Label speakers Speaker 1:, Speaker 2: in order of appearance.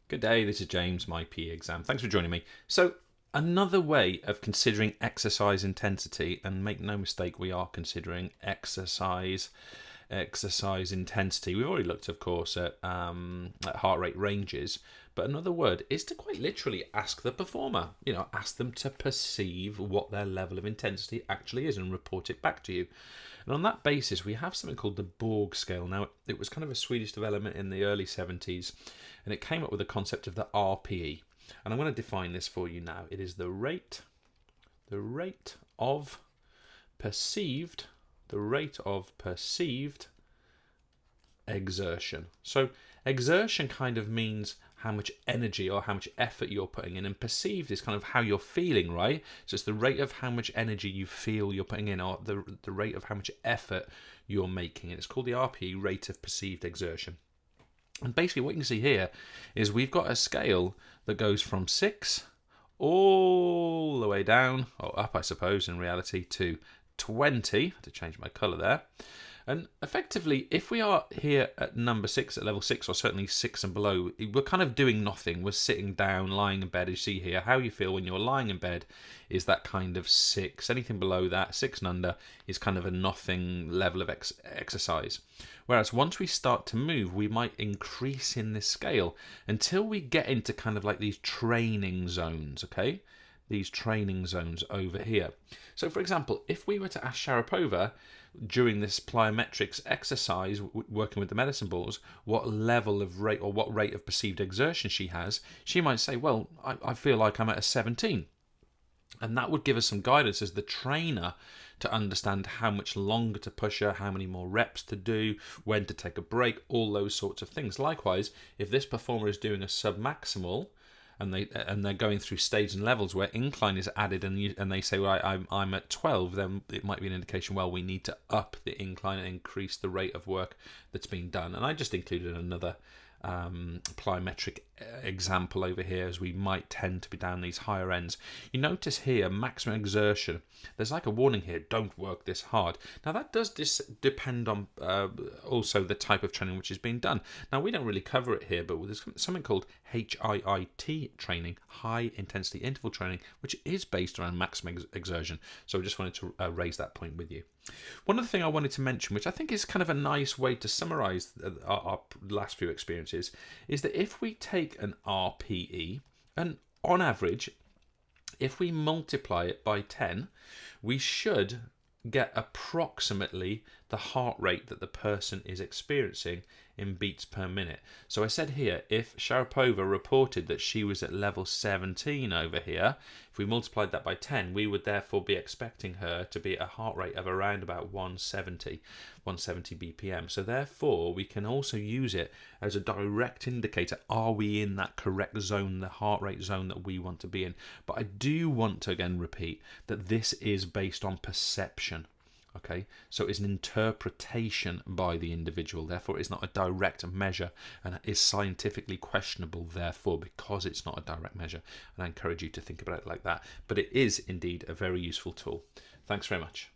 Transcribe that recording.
Speaker 1: Good day, this is James, my PE exam. Thanks for joining me. So, another way of considering exercise intensity, and make no mistake, we are considering exercise intensity. We've already looked, of course, at heart rate ranges, but another word is to quite literally ask the performer, ask them to perceive what their level of intensity actually is and report it back to you. And on that basis, we have something called the Borg Scale. Now, it was kind of a Swedish development in the early 70s, and it came up with the concept of the RPE. And I'm going to define this for you now. It is the rate of perceived exertion. So exertion kind of means how much energy or how much effort you're putting in, and perceived is kind of how you're feeling, right? So it's the rate of how much energy you feel you're putting in, or the rate of how much effort you're making. And it's called the RPE, rate of perceived exertion. And basically what you can see here is we've got a scale that goes from 6 all the way down, or up I suppose in reality, to 20. I had to change my colour there. And effectively, if we are here at number 6, at level 6, or certainly 6 and below, we're kind of doing nothing. We're sitting down, lying in bed. As you see here, how you feel when you're lying in bed is that kind of 6. Anything below that, 6 and under, is kind of a nothing level of exercise. Whereas once we start to move, we might increase in this scale until we get into kind of like these training zones, okay? These training zones over here. So for example, if we were to ask Sharapova during this plyometrics exercise, working with the medicine balls, what level of rate or what rate of perceived exertion she has, she might say, well, I feel like I'm at a 17. And that would give us some guidance as the trainer to understand how much longer to push her, how many more reps to do, when to take a break, all those sorts of things. Likewise, if this performer is doing a submaximal, and they're going through stages and levels where incline is added, and they say, well, I'm at 12, then it might be an indication, well, we need to up the incline and increase the rate of work that's being done. And I just included another plyometric example over here, as we might tend to be down these higher ends. You notice here, maximum exertion. There's like a warning here, don't work this hard. Now that does depend on also the type of training which is being done. Now we don't really cover it here, but there's something called HIIT training, high intensity interval training, which is based around maximum exertion. So I just wanted to raise that point with you. One other thing I wanted to mention, which I think is kind of a nice way to summarize our last few experiences, is that if we take an RPE, and on average, if we multiply it by 10, we should get approximately the heart rate that the person is experiencing in beats per minute. So I said here, if Sharapova reported that she was at level 17 over here, if we multiplied that by 10, we would therefore be expecting her to be at a heart rate of around about 170 BPM. So therefore, we can also use it as a direct indicator. Are we in that correct zone, the heart rate zone that we want to be in? But I do want to again repeat that this is based on perception. Okay, so it's an interpretation by the individual, therefore it's not a direct measure, and is scientifically questionable therefore, because it's not a direct measure. And I encourage you to think about it like that, but it is indeed a very useful tool. Thanks very much.